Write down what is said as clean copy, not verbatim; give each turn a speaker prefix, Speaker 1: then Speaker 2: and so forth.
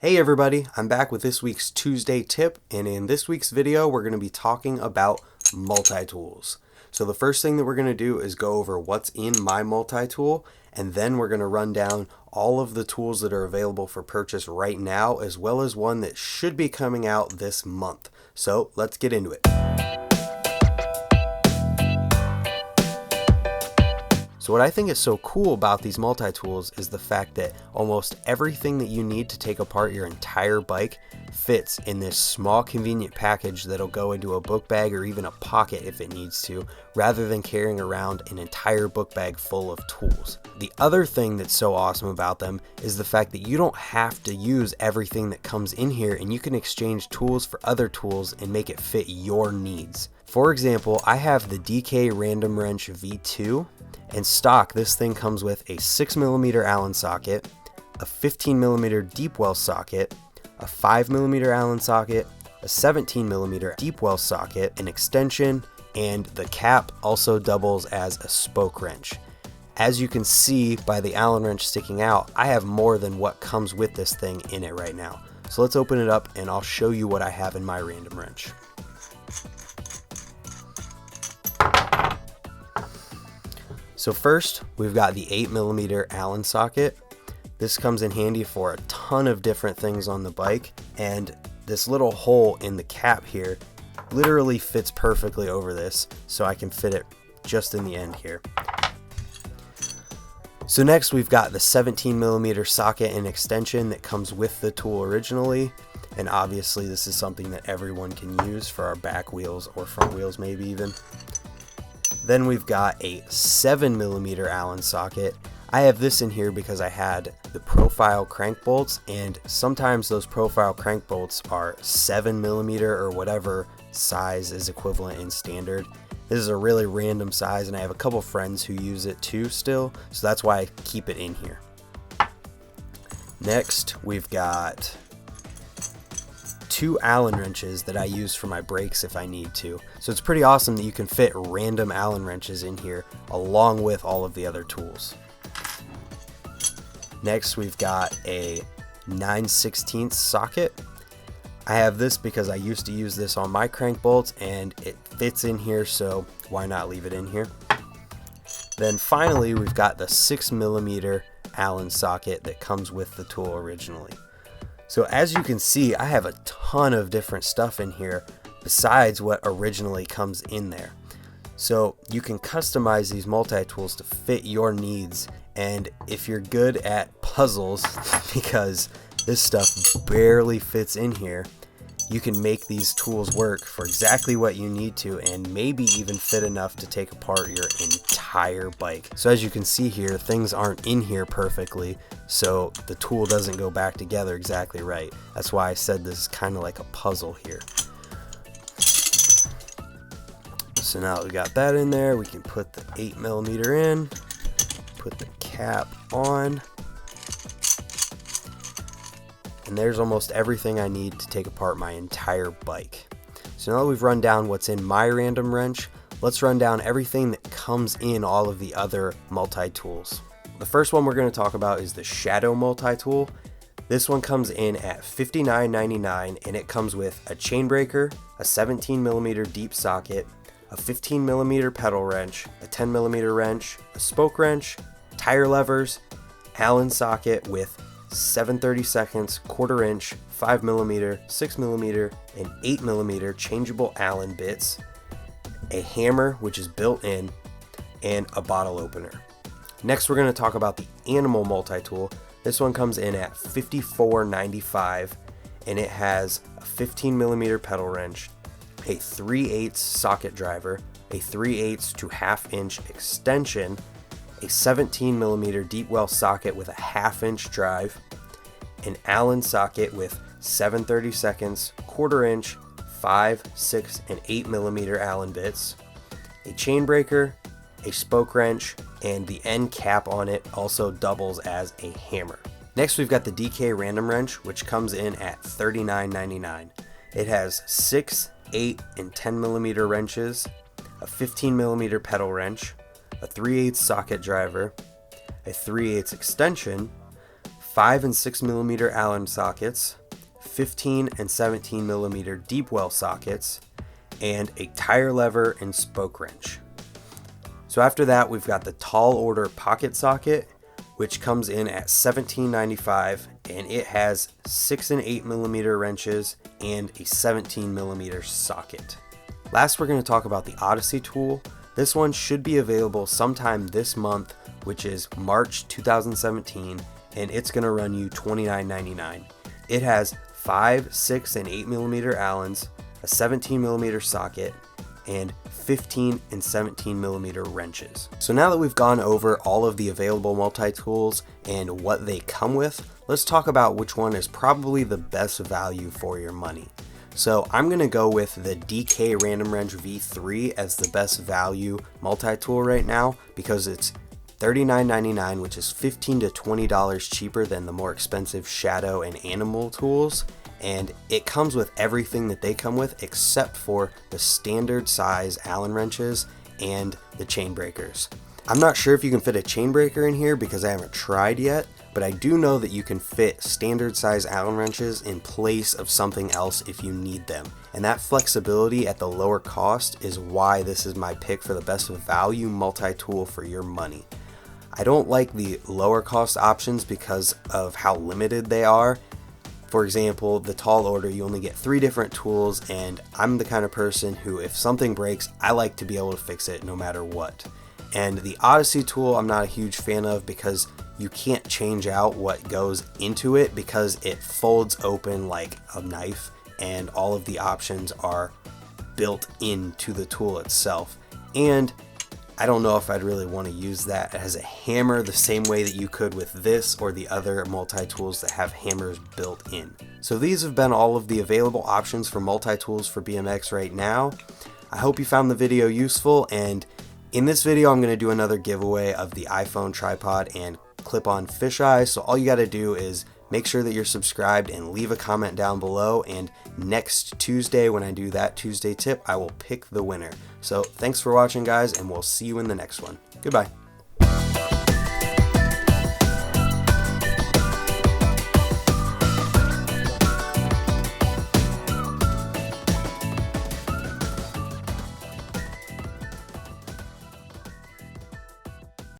Speaker 1: Hey everybody, I'm back with this week's Tuesday tip, and in this week's video we're going to be talking about multi-tools. So the first thing that we're going to do is go over what's in my multi-tool, and then we're going to run down all of the tools that are available for purchase right now, as well as one that should be coming out this month. So let's get into it. So what I think is so cool about these multi-tools is the fact that almost everything that you need to take apart your entire bike fits in this small convenient package that'll go into a book bag or even a pocket if it needs to, rather than carrying around an entire book bag full of tools. The other thing that's so awesome about them is the fact that you don't have to use everything that comes in here, and you can exchange tools for other tools and make it fit your needs. For example, I have the DK Random Wrench V2. In stock, this thing comes with a 6mm Allen socket, a 15mm deep well socket, a 5mm Allen socket, a 17mm deep well socket, an extension, and the cap also doubles as a spoke wrench. As you can see by the Allen wrench sticking out, I have more than what comes with this thing in it right now. So let's open it up and I'll show you what I have in my random wrench. So first, we've got the 8mm Allen socket. This comes in handy for a ton of different things on the bike, and this little hole in the cap here literally fits perfectly over this, so I can fit it just in the end here. So next we've got the 17mm socket and extension that comes with the tool originally, and obviously this is something that everyone can use for our back wheels or front wheels maybe even. Then we've got a 7mm Allen socket. I have this in here because I had the profile crank bolts, and sometimes those profile crank bolts are 7mm or whatever size is equivalent in standard. This is a really random size, and I have a couple friends who use it too still, so that's why I keep it in here. Next, we've got 2 Allen wrenches that I use for my brakes if I need to. So it's pretty awesome that you can fit random Allen wrenches in here along with all of the other tools. Next we've got a 9/16 socket. I have this because I used to use this on my crank bolts and it fits in here, so why not leave it in here. Then finally we've got the 6mm Allen socket that comes with the tool originally. So as you can see, I have a ton of different stuff in here besides what originally comes in there. So you can customize these multi-tools to fit your needs, and if you're good at puzzles, because this stuff barely fits in here, you can make these tools work for exactly what you need to, and maybe even fit enough to take apart your entire bike. So as you can see here, things aren't in here perfectly, so the tool doesn't go back together exactly right. That's why I said this is kind of like a puzzle here. So now that we got that in there, we can put the 8mm in, put the cap on, and there's almost everything I need to take apart my entire bike. So now that we've run down what's in my random wrench, let's run down everything that comes in all of the other multi-tools. The first one we're going to talk about is the Shadow multi-tool. This one comes in at $59.99, and it comes with a chain breaker, a 17mm deep socket, a 15mm pedal wrench, a 10mm wrench, a spoke wrench, tire levers, Allen socket with 7/32, 1/4 inch, 5mm, 6mm, and 8mm changeable Allen bits, a hammer which is built in, and a bottle opener. Next we're going to talk about the Animal multi-tool. This one comes in at $54.95, and it has a 15mm pedal wrench, a 3/8 socket driver, a 3/8 to 1/2 inch extension, a 17mm deep well socket with a 1/2 inch drive, an Allen socket with 7/32, 1/4 inch, 5, 6, and 8mm Allen bits, a chain breaker, a spoke wrench, and the end cap on it also doubles as a hammer. Next we've got the DK Random Wrench, which comes in at $39.99. It has 6, 8, and 10mm wrenches, a 15mm pedal wrench, a 3/8 socket driver, a 3/8 extension, 5 and 6 millimeter Allen sockets, 15 and 17 millimeter deep well sockets, and a tire lever and spoke wrench. So after that, we've got the tall order pocket socket, which comes in at $17.95, and it has 6 and 8 millimeter wrenches and a 17 millimeter socket. Last, we're going to talk about the Odyssey tool. This one should be available sometime this month, which is March 2017, and it's going to run you $29.99. It has 5, 6, and 8 millimeter Allens, a 17 millimeter socket, and 15 and 17 millimeter wrenches. So now that we've gone over all of the available multi-tools and what they come with, let's talk about which one is probably the best value for your money. So I'm going to go with the DK Random Wrench V3 as the best value multi-tool right now because it's $39.99, which is $15 to $20 cheaper than the more expensive Shadow and Animal tools. And it comes with everything that they come with except for the standard size Allen wrenches and the chain breakers. I'm not sure if you can fit a chain breaker in here because I haven't tried yet, but I do know that you can fit standard size Allen wrenches in place of something else if you need them. And that flexibility at the lower cost is why this is my pick for the best value multi-tool for your money. I don't like the lower cost options because of how limited they are. For example, the tall order, you only get 3 different tools, and I'm the kind of person who, if something breaks, I like to be able to fix it no matter what. And the Odyssey tool, I'm not a huge fan of because you can't change out what goes into it because it folds open like a knife, and all of the options are built into the tool itself. And I don't know if I'd really want to use that as a hammer the same way that you could with this or the other multi-tools that have hammers built in. So these have been all of the available options for multi-tools for BMX right now. I hope you found the video useful, and in this video I'm going to do another giveaway of the iPhone tripod and clip-on fisheye. So all you got to do is make sure that you're subscribed and leave a comment down below, and next Tuesday when I do that Tuesday tip, I will pick the winner. So thanks for watching, guys, and we'll see you in the next one. Goodbye.